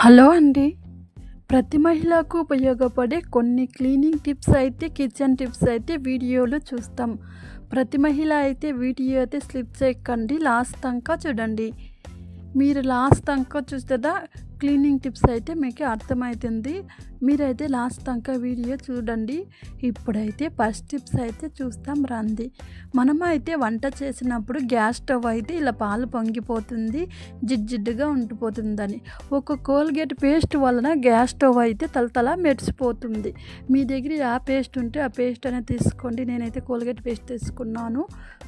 Hello అండి. ప్రతి మహిళకు ఉపయోగపడే కొన్ని క్లీనింగ్ టిప్స్ అయితే, కిచెన్ టిప్స్ అయితే వీడియోలో చూస్తాం. ప్రతి మహిళ అయితే వీడియో అయితే స్లిప్ చేయకండి, లాస్ట్ దాకా చూడండి. మీరు లాస్ట్ దాకా చూస్తే క్లీనింగ్ టిప్స్ అయితే మీకు అర్థమవుతుంది. మీరైతే లాస్ట్ దాకా వీడియో చూడండి. ఇప్పుడైతే ఫస్ట్ టిప్స్ అయితే చూస్తాం రండి. మనమైతే వంట చేసినప్పుడు గ్యాస్ స్టవ్ అయితే ఇలా పాలు పొంగిపోతుంది, జిడ్డుగా ఉండిపోతుందని. ఒక కోల్గేట్ పేస్ట్ వలన గ్యాస్ స్టవ్ అయితే తలతల మెరిసిపోతుంది. మీ దగ్గర ఆ పేస్ట్ ఉంటే ఆ పేస్ట్ అనేది తీసుకోండి. నేనైతే కోల్గేట్ పేస్ట్ తీసుకున్నాను.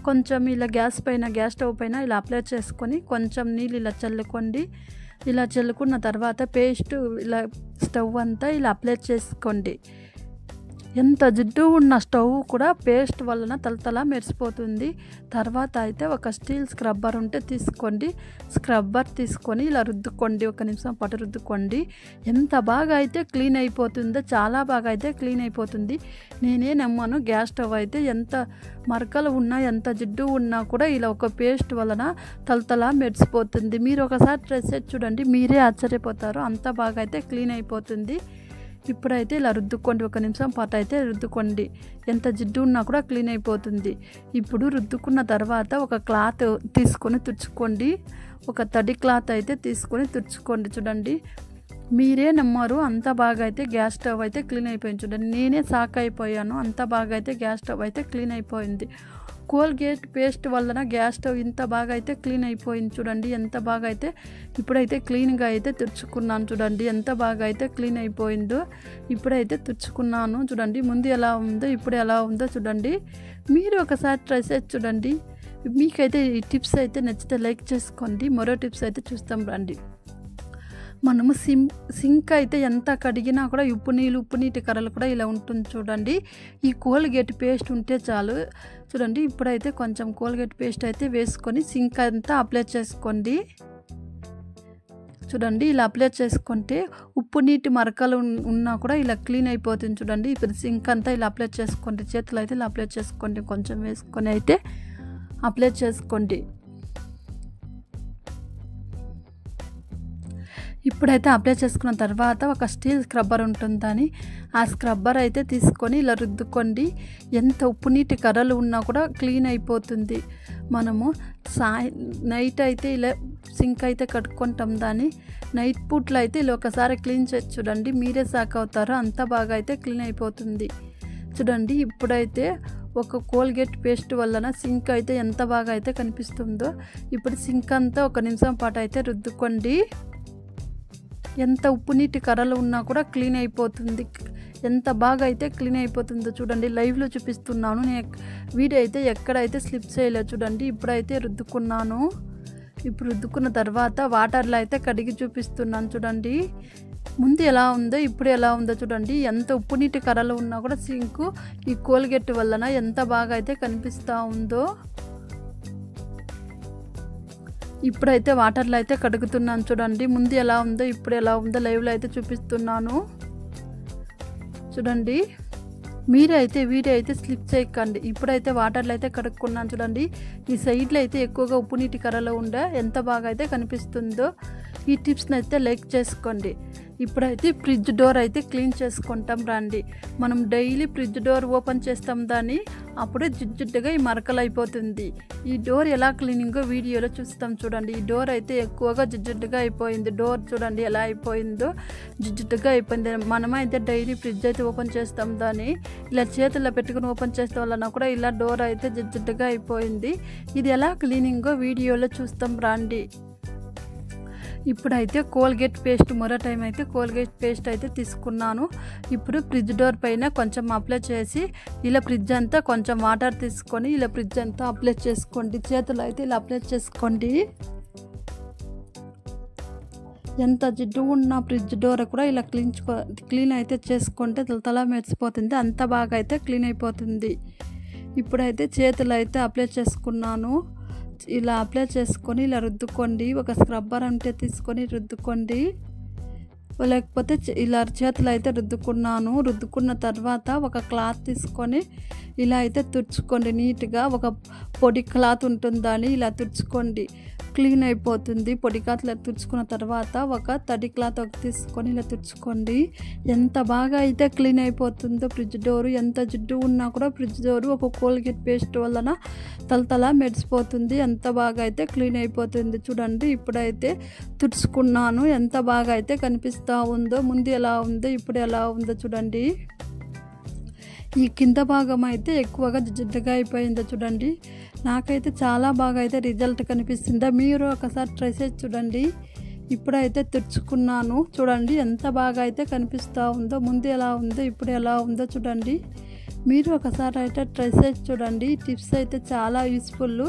కొంచెం ఇలా గ్యాస్ స్టవ్ పైన ఇలా అప్లై చేసుకొని కొంచెం నీళ్ళు ఇలా చల్లుకోండి. ఇలా చల్లుకున్న తర్వాత పేస్ట్ ఇలా స్టవ్ అంతా ఇలా అప్లై చేసుకోండి. ఎంత జిడ్డు ఉన్న స్టవ్ కూడా పేస్ట్ వలన తలతల మెరిసిపోతుంది. తర్వాత అయితే ఒక స్టీల్ స్క్రబ్బర్ ఉంటే తీసుకోండి. స్క్రబ్బర్ తీసుకొని ఇలా రుద్దుకోండి, 1 నిమిషం పాటు రుద్దుకోండి. ఎంత బాగా అయితే క్లీన్ అయిపోతుందో, చాలా బాగా అయితే క్లీన్ అయిపోతుంది. నేనే నమ్మను, గ్యాస్ స్టవ్ అయితే ఎంత మరకలు ఉన్నా, ఎంత జిడ్డు ఉన్నా కూడా ఇలా ఒక పేస్ట్ వలన తలతల మెరిసిపోతుంది. మీరు ఒకసారి ట్రై చేసి చూడండి, మీరే ఆశ్చర్యపోతారు. అంత బాగా అయితే క్లీన్ అయిపోతుంది. ఇప్పుడైతే ఇలా రుద్దుకోండి, 1 నిమిషం పాటు అయితే రుద్దుకోండి. ఎంత జిడ్డు ఉన్నా కూడా క్లీన్ అయిపోతుంది. ఇప్పుడు రుద్దుకున్న తర్వాత ఒక క్లాత్ తీసుకొని తుడుచుకోండి. ఒక తడి క్లాత్ అయితే తీసుకొని తుడుచుకోండి. చూడండి, మీరే నమ్మరు, అంత బాగా అయితే గ్యాస్ స్టవ్ అయితే క్లీన్ అయిపోయింది. చూడండి, నేనే షాక్ అయిపోయాను. అంత బాగా అయితే గ్యాస్ స్టవ్ అయితే క్లీన్ అయిపోయింది. కోల్గేట్ పేస్ట్ వలన గ్యాస్ స్టవ్ ఇంత బాగా అయితే క్లీన్ అయిపోయింది. చూడండి ఎంత బాగా అయితే ఇప్పుడైతే క్లీన్గా అయితే తుడుచుకున్నాను. చూడండి ఎంత బాగా అయితే క్లీన్ అయిపోయిందో. ఇప్పుడైతే తుడుచుకున్నాను. చూడండి ముందు ఎలా ఉందో ఇప్పుడు ఎలా ఉందో చూడండి. మీరు ఒకసారి ట్రై చేసి చూడండి. మీకైతే ఈ టిప్స్ అయితే నచ్చితే లైక్ చేసుకోండి. మరో టిప్స్ అయితే చూస్తాం రండి. మనము సింక్ అయితే ఎంత కడిగినా కూడా ఉప్పు నీటి కర్రలు కూడా ఇలా ఉంటుంది. చూడండి, ఈ కోల్గేట్ పేస్ట్ ఉంటే చాలు. చూడండి, ఇప్పుడైతే కొంచెం కోల్గేట్ పేస్ట్ అయితే వేసుకొని సింక్ అంతా అప్లై చేసుకోండి. చూడండి, ఇలా అప్లై చేసుకుంటే ఉప్పు నీటి మరకలు ఉన్నా కూడా ఇలా క్లీన్ అయిపోతుంది. చూడండి, ఇప్పుడు సింక్ అంతా ఇలా అప్లై చేసుకోండి. చేతులు అయితే ఇలా అప్లై చేసుకోండి. కొంచెం వేసుకొని అయితే అప్లై చేసుకోండి. ఇప్పుడైతే అప్లై చేసుకున్న తర్వాత ఒక స్టీల్ స్క్రబ్బర్ ఉంటుందని ఆ స్క్రబ్బర్ అయితే తీసుకొని ఇలా రుద్దుకోండి. ఎంత ఉప్పు నీటి కర్రలు ఉన్నా కూడా క్లీన్ అయిపోతుంది. మనము నైట్ అయితే ఇలా సింక్ అయితే కట్టుకుంటాం. దాన్ని నైట్ పూట్లో అయితే ఇలా ఒకసారి క్లీన్ చేసి చూడండి, మీరే షాక్ అవుతారు. అంత బాగా అయితే క్లీన్ అయిపోతుంది. చూడండి, ఇప్పుడైతే ఒక కోల్గేట్ పేస్ట్ వలన సింక్ అయితే ఎంత బాగా అయితే కనిపిస్తుందో. ఇప్పుడు సింక్ అంతా 1 నిమిషం పాటు అయితే రుద్దుకోండి. ఎంత ఉప్పు నీటి కర్రలు ఉన్నా కూడా క్లీన్ అయిపోతుంది. ఎంత బాగా అయితే క్లీన్ అయిపోతుందో చూడండి. లైవ్లో చూపిస్తున్నాను. నేను వీడియో అయితే ఎక్కడైతే స్లిప్ చేయలేదు. చూడండి, ఇప్పుడైతే రుద్దుకున్నాను. ఇప్పుడు రుద్దుకున్న తర్వాత వాటర్లో అయితే కడిగి చూపిస్తున్నాను. చూడండి, ముందు ఎలా ఉందో ఇప్పుడు ఎలా ఉందో చూడండి. ఎంత ఉప్పు నీటి కర్రలు ఉన్నా కూడా సింకు ఈ కోల్గేట్ వలన ఎంత బాగా అయితే కనిపిస్తూ ఉందో. ఇప్పుడైతే వాటర్లో అయితే కడుగుతున్నాను. చూడండి, ముందు ఎలా ఉందో ఇప్పుడు ఎలా ఉందో లైవ్లో అయితే చూపిస్తున్నాను. చూడండి, మీరైతే వీడియో అయితే స్లిప్ చేయకండి. ఇప్పుడైతే వాటర్లో అయితే కడుక్కున్నాను. చూడండి, ఈ సైడ్లో అయితే ఎక్కువగా ఉప్పు నీటి కర్రలో ఉండే ఎంత బాగా అయితే కనిపిస్తుందో. ఈ టిప్స్ని అయితే లైక్ చేసుకోండి. ఇప్పుడైతే ఫ్రిడ్జ్ డోర్ అయితే క్లీన్ చేసుకుంటాం రండి. మనం డైలీ ఫ్రిడ్జ్ డోర్ ఓపెన్ చేస్తాం దాన్ని, అప్పుడు జిడ్డుగా ఈ మరకలు అయిపోతుంది. ఈ డోర్ ఎలా క్లీనింగో వీడియోలో చూస్తాం. చూడండి, ఈ డోర్ అయితే ఎక్కువగా జిడ్డుగా అయిపోయింది. డోర్ చూడండి ఎలా అయిపోయిందో, జిడ్డుగా అయిపోయింది. మనమైతే డైలీ ఫ్రిడ్జ్ అయితే ఓపెన్ చేస్తాం దాన్ని, ఇలా చేతుల్లో పెట్టుకుని ఓపెన్ చేస్తాం వలన కూడా ఇలా డోర్ అయితే జిడ్డుగా అయిపోయింది. ఇది ఎలా క్లీనింగో వీడియోలో చూస్తాం రండి. ఇప్పుడైతే కోల్గేట్ పేస్ట్ మరో టైం అయితే కోల్గేట్ పేస్ట్ అయితే తీసుకున్నాను. ఇప్పుడు ఫ్రిడ్జ్ డోర్ పైన కొంచెం అప్లై చేసి ఇలా ఫ్రిడ్జ్ అంతా కొంచెం వాటర్ తీసుకొని ఇలా ఫ్రిడ్జ్ అంతా అప్లై చేసుకోండి. చేతులు అయితే ఇలా అప్లై చేసుకోండి. ఎంత జిడ్డు ఉన్న ఫ్రిడ్జ్ డోర్ కూడా ఇలా క్లీన్ అయితే చేసుకుంటే తల మెరిసిపోతుంది. అంత బాగా అయితే క్లీన్ అయిపోతుంది. ఇప్పుడైతే చేతులు అయితే అప్లై చేసుకున్నాను. ఇలా అప్లై చేసుకొని ఇలా రుద్దుకోండి. ఒక స్క్రబ్బర్ అంటే తీసుకొని రుద్దుకోండి, లేకపోతే ఇలా చేతులు అయితే రుద్దుకున్నాను. రుద్దుకున్న తర్వాత ఒక క్లాత్ తీసుకొని ఇలా అయితే తుడుచుకోండి. నీట్గా ఒక పొడి క్లాత్ ఉంటుందని ఇలా తుడుచుకోండి, క్లీన్ అయిపోతుంది. పొడి క్లాత్లో తుడుచుకున్న తర్వాత ఒక తడి క్లాత్ తీసుకొని ఇలా తుడుచుకోండి. ఎంత బాగా అయితే క్లీన్ అయిపోతుందో ఫ్రిడ్జ్ డోరు. ఎంత జిడ్డు ఉన్నా కూడా ఫ్రిడ్జ్ డోరు ఒక కోల్గేట్ పేస్ట్ వలన తలతల మెరిసిపోతుంది. ఎంత బాగా అయితే క్లీన్ అయిపోతుంది. చూడండి, ఇప్పుడైతే తుడుచుకున్నాను. ఎంత బాగా అయితే కనిపిస్తూ ఉందో, ముందు ఎలా ఉందో ఇప్పుడు ఎలా ఉందో చూడండి. ఈ కింద భాగం అయితే ఎక్కువగా జిడ్డుగా అయిపోయిందో చూడండి. నాకైతే చాలా బాగా అయితే రిజల్ట్ కనిపిస్తుందా, మీరు ఒకసారి ట్రై చేసి చూడండి. ఇప్పుడైతే తుడుచుకున్నాను. చూడండి ఎంత బాగా అయితే కనిపిస్తూ ఉందో, ముందు ఎలా ఉందో ఇప్పుడు ఎలా ఉందో చూడండి. మీరు ఒకసారి అయితే ట్రై చేసి చూడండి. టిప్స్ అయితే చాలా యూస్ఫుల్,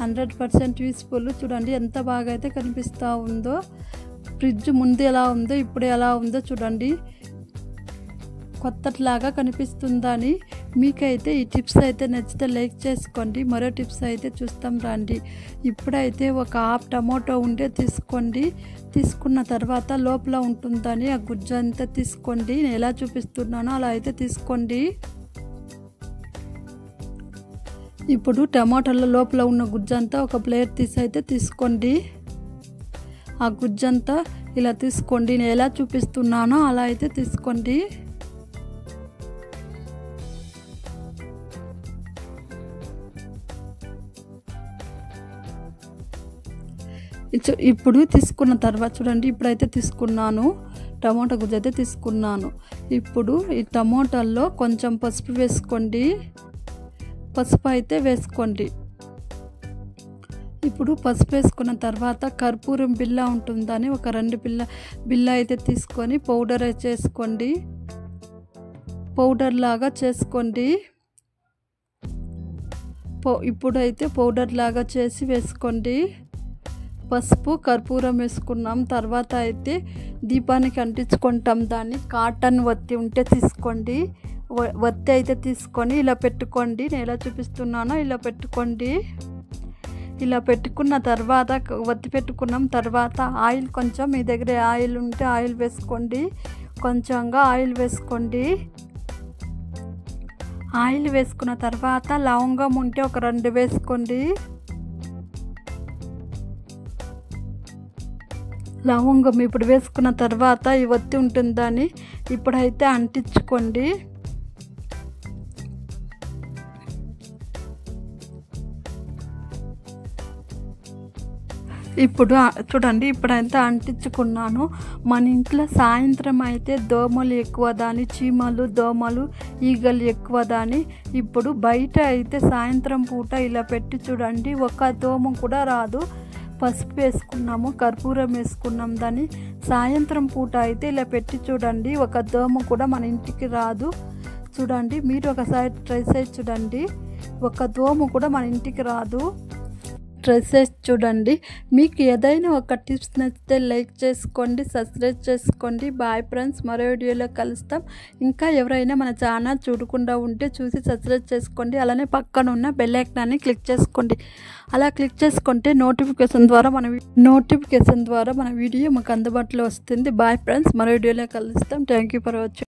100% యూస్ఫుల్. చూడండి ఎంత బాగా అయితే కనిపిస్తూ ఉందో. ఫ్రిడ్జ్ ముందు ఎలా ఉందో ఇప్పుడు ఎలా ఉందో చూడండి. కొత్తట్లాగా కనిపిస్తుందని. మీకైతే ఈ టిప్స్ అయితే నచ్చితే లైక్ చేసుకోండి. మరో టిప్స్ అయితే చూస్తాం రండి. ఇప్పుడైతే ఒక హాఫ్ టమోటో ఉంటే తీసుకోండి. తీసుకున్న తర్వాత లోపల ఉంటుందని ఆ గుజ్జు అంతా తీసుకోండి. నేను ఎలా చూపిస్తున్నానో అలా అయితే తీసుకోండి. ఇప్పుడు టమాటాల లోపల ఉన్న గుజ్జంతా ఒక ప్లేట్ తీసి అయితే తీసుకోండి. ఆ గుజ్జంతా ఇలా తీసుకోండి. నేను ఎలా చూపిస్తున్నానో అలా అయితే తీసుకోండి. ఇప్పుడు తీసుకున్న తర్వాత చూడండి, ఇప్పుడైతే తీసుకున్నాను టమోటా గుజ్జు అయితే తీసుకున్నాను. ఇప్పుడు ఈ టమోటాల్లో కొంచెం పసుపు వేసుకోండి. పసుపు అయితే వేసుకోండి. ఇప్పుడు పసుపు వేసుకున్న తర్వాత కర్పూరం బిళ్ళ ఉంటుందని ఒక 2 బిళ్ళ అయితే తీసుకొని పౌడర్ చేసుకోండి. పౌడర్ లాగా చేసుకోండి. ఇప్పుడైతే పౌడర్ లాగా చేసి వేసుకోండి. పసుపు కర్పూరం వేసుకున్నాం. తర్వాత అయితే దీపానికి అంటించుకుంటాం దాన్ని. కాటన్ వత్తి ఉంటే తీసుకోండి. వత్తి అయితే తీసుకొని ఇలా పెట్టుకోండి. నేను ఎలా చూపిస్తున్నానో ఇలా పెట్టుకోండి. ఇలా పెట్టుకున్న తర్వాత వత్తి పెట్టుకున్నాం. తర్వాత ఆయిల్ కొంచెం, మీ దగ్గర ఆయిల్ ఉంటే ఆయిల్ వేసుకోండి. కొంచెంగా ఆయిల్ వేసుకోండి. ఆయిల్ వేసుకున్న తర్వాత లవంగం ఉంటే ఒక 2 వేసుకోండి. లవంగం ఇప్పుడు వేసుకున్న తర్వాత ఈ వత్తి ఉంటుందని ఇప్పుడైతే అంటించుకోండి. ఇప్పుడు చూడండి, ఇప్పుడైతే అంటించుకున్నాను. మన ఇంట్లో సాయంత్రం అయితే దోమలు ఎక్కువ దాని, చీమలు దోమలు ఈగలు ఎక్కువ దాని. ఇప్పుడు బయట అయితే సాయంత్రం పూట ఇలా పెట్టి చూడండి, ఒక్క దోమ కూడా రాదు. పసుపు వేసుకున్నాము, కర్పూరం వేసుకున్నాం దాన్ని. సాయంత్రం పూట అయితే ఇలా పెట్టి చూడండి, ఒక దోమ కూడా మన ఇంటికి రాదు. చూడండి, మీరు ఒకసారి ట్రై చేసి చూడండి, ఒక దోమ కూడా మన ఇంటికి రాదు. ట్రై చేసి చూడండి. మీకు ఏదైనా ఒక టిప్స్ నచ్చితే లైక్ చేసుకోండి, సబ్స్క్రైబ్ చేసుకోండి. బాయ్ ఫ్రెండ్స్, మరో వీడియోలో కలుస్తాం. ఇంకా ఎవరైనా మన ఛానల్ చూడకుండా ఉంటే చూసి సబ్స్క్రైబ్ చేసుకోండి. అలానే పక్కన ఉన్న బెల్ ఐకాన్ని క్లిక్ చేసుకోండి. అలా క్లిక్ చేసుకుంటే నోటిఫికేషన్ ద్వారా మన వీడియో మాకు అందుబాటులో వస్తుంది. బాయ్ ఫ్రెండ్స్, మరో వీడియోలో కలుస్తాం. Thank you for watching.